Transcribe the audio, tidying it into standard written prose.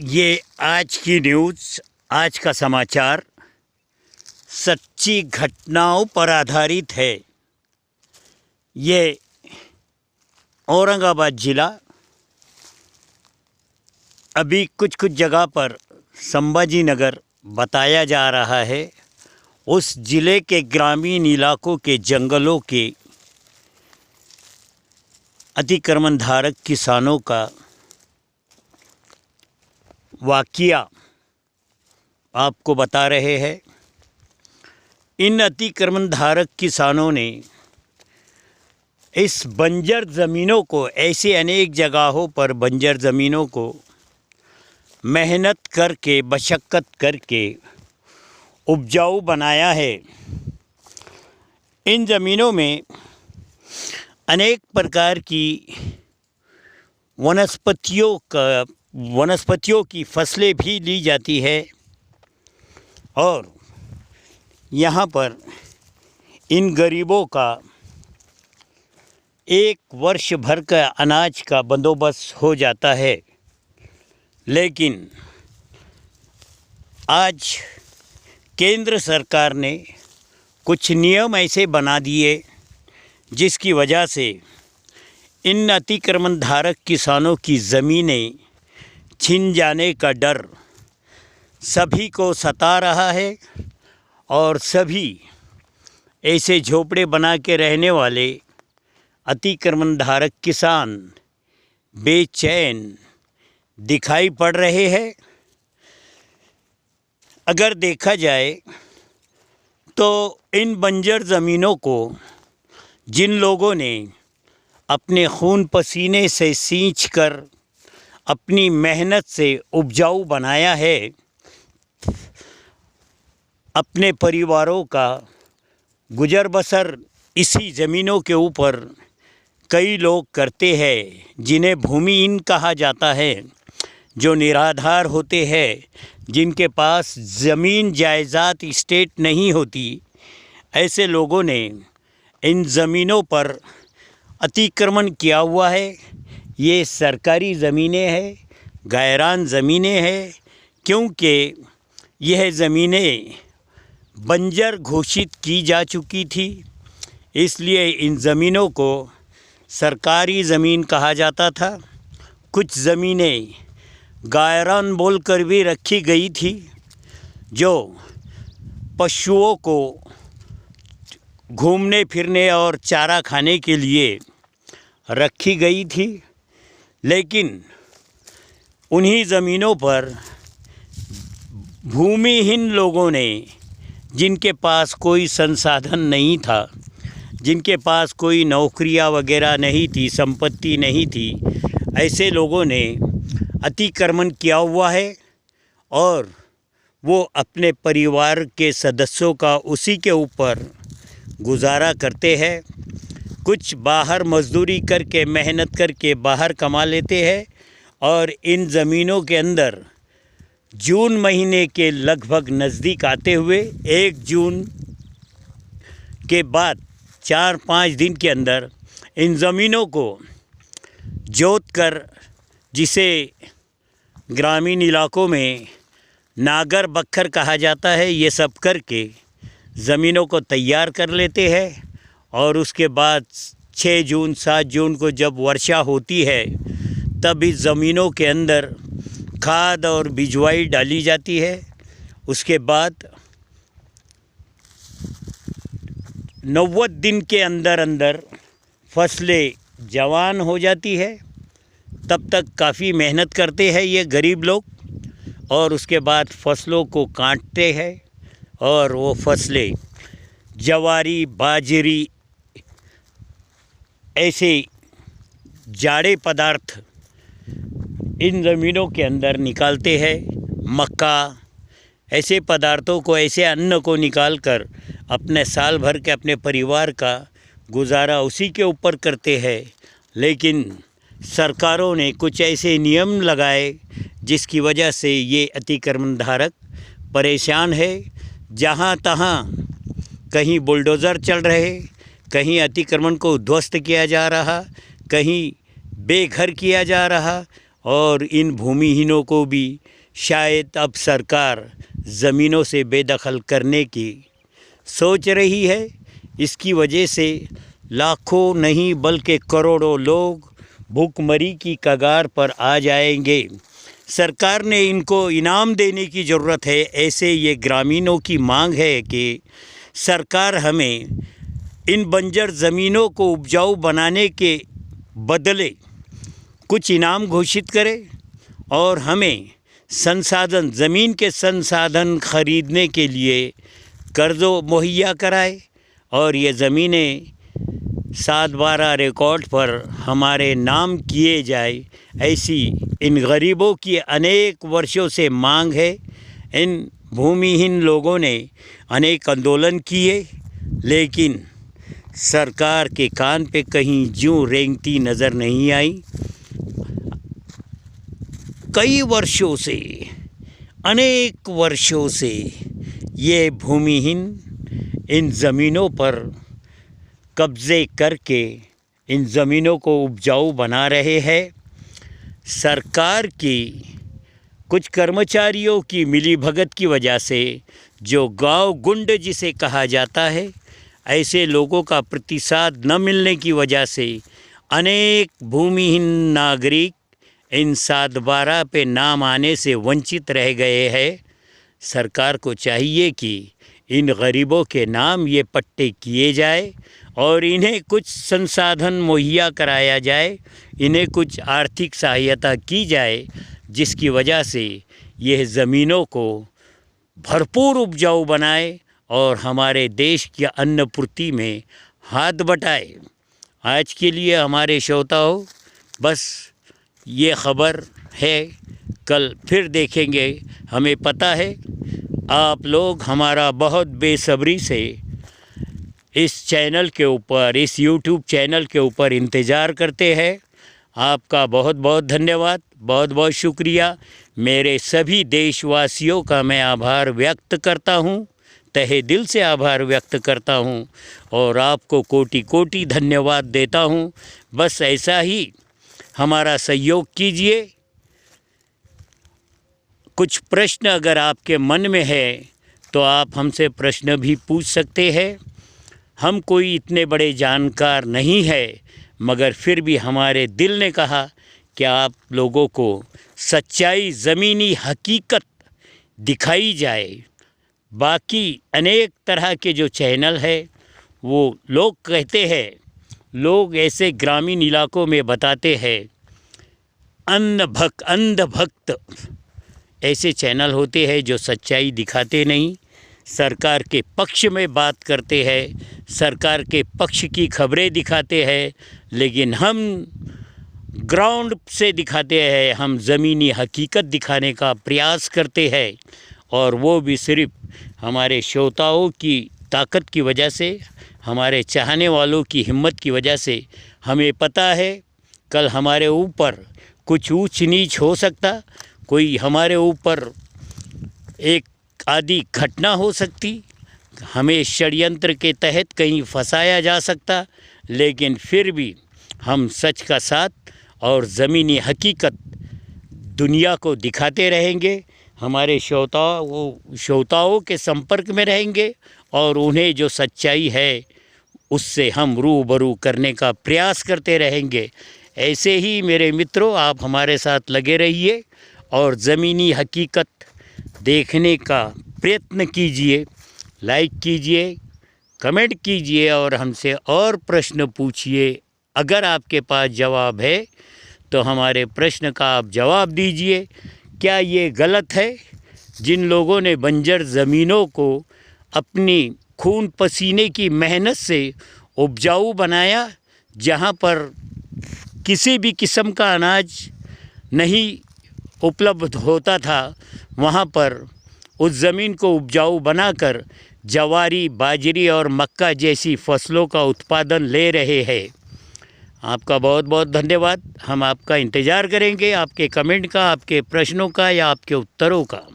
ये आज की न्यूज़, आज का समाचार सच्ची घटनाओं पर आधारित है। ये औरंगाबाद ज़िला, अभी कुछ जगह पर संभाजी नगर बताया जा रहा है। उस ज़िले के ग्रामीण इलाकों के जंगलों के अतिक्रमण धारक किसानों का वाक़या आपको बता रहे हैं। इन अतिक्रमण धारक किसानों ने इस बंजर ज़मीनों को, ऐसे अनेक जगहों पर बंजर ज़मीनों को मेहनत करके, मशक्क़त करके उपजाऊ बनाया है। इन ज़मीनों में अनेक प्रकार की वनस्पतियों की फसलें भी ली जाती है और यहाँ पर इन गरीबों का एक वर्ष भर का अनाज का बंदोबस्त हो जाता है। लेकिन आज केंद्र सरकार ने कुछ नियम ऐसे बना दिए जिसकी वजह से इन अतिक्रमण धारक किसानों की ज़मीनें छिन जाने का डर सभी को सता रहा है और सभी ऐसे झोपड़े बना के रहने वाले अतिक्रमण धारक किसान बेचैन दिखाई पड़ रहे हैं। अगर देखा जाए तो इन बंजर ज़मीनों को जिन लोगों ने अपने खून पसीने से सींच कर अपनी मेहनत से उपजाऊ बनाया है, अपने परिवारों का गुजर बसर इसी ज़मीनों के ऊपर कई लोग करते हैं, जिन्हें भूमिहीन कहा जाता है, जो निराधार होते हैं, जिनके पास ज़मीन जायदाद इस्टेट नहीं होती। ऐसे लोगों ने इन ज़मीनों पर अतिक्रमण किया हुआ है। ये सरकारी ज़मीनें हैं, गायरान ज़मीनें हैं, क्योंकि यह ज़मीनें बंजर घोषित की जा चुकी थी। इसलिए इन ज़मीनों को सरकारी ज़मीन कहा जाता था। कुछ ज़मीनें गायरान बोलकर भी रखी गई थी, जो पशुओं को घूमने फिरने और चारा खाने के लिए रखी गई थी। लेकिन उन्हीं ज़मीनों पर भूमिहीन लोगों ने, जिनके पास कोई संसाधन नहीं था, जिनके पास कोई नौकरियां वगैरह नहीं थी, संपत्ति नहीं थी, ऐसे लोगों ने अतिक्रमण किया हुआ है और वो अपने परिवार के सदस्यों का उसी के ऊपर गुजारा करते हैं। कुछ बाहर मजदूरी करके, मेहनत करके बाहर कमा लेते हैं और इन ज़मीनों के अंदर जून महीने के लगभग नज़दीक आते हुए 1 जून के बाद 4-5 दिन के अंदर इन ज़मीनों को जोत कर, जिसे ग्रामीण इलाकों में नागर बखर कहा जाता है, ये सब करके ज़मीनों को तैयार कर लेते हैं और उसके बाद 6 जून 7 जून को जब वर्षा होती है, तब इस ज़मीनों के अंदर खाद और बिजवाई डाली जाती है। उसके बाद 90 दिन के अंदर फसलें जवान हो जाती है। तब तक काफ़ी मेहनत करते हैं ये गरीब लोग और उसके बाद फसलों को काटते हैं और वो फसलें जवारी, बाजरी, ऐसे जाड़े पदार्थ इन ज़मीनों के अंदर निकालते हैं। मक्का, ऐसे पदार्थों को, ऐसे अन्न को निकाल कर अपने साल भर के अपने परिवार का गुजारा उसी के ऊपर करते हैं। लेकिन सरकारों ने कुछ ऐसे नियम लगाए जिसकी वजह से ये अतिक्रमण धारक परेशान है। जहाँ तहाँ कहीं बुलडोज़र चल रहे, कहीं अतिक्रमण को ध्वस्त किया जा रहा, कहीं बेघर किया जा रहा और इन भूमिहीनों को भी शायद अब सरकार ज़मीनों से बेदखल करने की सोच रही है। इसकी वजह से लाखों नहीं बल्कि करोड़ों लोग भूखमरी की कगार पर आ जाएंगे। सरकार ने इनको इनाम देने की ज़रूरत है। ऐसे ये ग्रामीणों की मांग है कि सरकार हमें इन बंजर ज़मीनों को उपजाऊ बनाने के बदले कुछ इनाम घोषित करे और हमें संसाधन, ज़मीन के संसाधन खरीदने के लिए कर्ज़ों मुहैया कराए और ये ज़मीनें 7/12 रिकॉर्ड पर हमारे नाम किए जाए। ऐसी इन गरीबों की अनेक वर्षों से मांग है। इन भूमिहीन लोगों ने अनेक आंदोलन किए, लेकिन सरकार के कान पे कहीं जूं रेंगती नज़र नहीं आई। कई वर्षों से, अनेक वर्षों से ये भूमिहीन इन ज़मीनों पर कब्ज़े करके इन ज़मीनों को उपजाऊ बना रहे हैं। सरकार की कुछ कर्मचारियों की मिलीभगत की वजह से, जो गांव गुंड जिसे कहा जाता है, ऐसे लोगों का प्रतिसाद न मिलने की वजह से अनेक भूमिहीन नागरिक इन 7/12 पे नाम आने से वंचित रह गए हैं। सरकार को चाहिए कि इन गरीबों के नाम ये पट्टे किए जाए और इन्हें कुछ संसाधन मुहैया कराया जाए, इन्हें कुछ आर्थिक सहायता की जाए, जिसकी वजह से यह ज़मीनों को भरपूर उपजाऊ बनाए और हमारे देश की अन्न पूर्ति में हाथ बटाए। आज के लिए हमारे श्रोताओं बस ये ख़बर है, कल फिर देखेंगे। हमें पता है आप लोग हमारा बहुत बेसब्री से इस चैनल के ऊपर, इस YouTube चैनल के ऊपर इंतज़ार करते हैं। आपका बहुत बहुत धन्यवाद, बहुत बहुत शुक्रिया। मेरे सभी देशवासियों का मैं आभार व्यक्त करता हूँ, तहे दिल से आभार व्यक्त करता हूँ और आपको कोटि कोटि धन्यवाद देता हूँ। बस ऐसा ही हमारा सहयोग कीजिए। कुछ प्रश्न अगर आपके मन में है तो आप हमसे प्रश्न भी पूछ सकते हैं। हम कोई इतने बड़े जानकार नहीं है, मगर फिर भी हमारे दिल ने कहा कि आप लोगों को सच्चाई, ज़मीनी हकीकत दिखाई जाए। बाकी अनेक तरह के जो चैनल है वो लोग कहते हैं, लोग ऐसे ग्रामीण इलाकों में बताते हैं अंधभक्त ऐसे चैनल होते हैं जो सच्चाई दिखाते नहीं, सरकार के पक्ष में बात करते हैं, सरकार के पक्ष की खबरें दिखाते हैं, लेकिन हम ग्राउंड से दिखाते हैं, हम ज़मीनी हकीकत दिखाने का प्रयास करते हैं। और वो भी सिर्फ हमारे श्रोताओं की ताकत की वजह से, हमारे चाहने वालों की हिम्मत की वजह से। हमें पता है कल हमारे ऊपर कुछ ऊंच नीच हो सकता, कोई हमारे ऊपर एक आदि घटना हो सकती, हमें षड्यंत्र के तहत कहीं फंसाया जा सकता, लेकिन फिर भी हम सच का साथ और ज़मीनी हकीकत दुनिया को दिखाते रहेंगे। हमारे श्रोताओं के संपर्क में रहेंगे और उन्हें जो सच्चाई है उससे हम रूबरू करने का प्रयास करते रहेंगे। ऐसे ही मेरे मित्रों, आप हमारे साथ लगे रहिए और ज़मीनी हकीकत देखने का प्रयत्न कीजिए, लाइक कीजिए, कमेंट कीजिए और हमसे और प्रश्न पूछिए। अगर आपके पास जवाब है तो हमारे प्रश्न का आप जवाब दीजिए। क्या ये गलत है जिन लोगों ने बंजर ज़मीनों को अपनी खून पसीने की मेहनत से उपजाऊ बनाया, जहाँ पर किसी भी किस्म का अनाज नहीं उपलब्ध होता था, वहाँ पर उस ज़मीन को उपजाऊ बनाकर जवारी, बाजरी और मक्का जैसी फसलों का उत्पादन ले रहे हैं। आपका बहुत बहुत धन्यवाद। हम आपका इंतज़ार करेंगे, आपके कमेंट का, आपके प्रश्नों का या आपके उत्तरों का।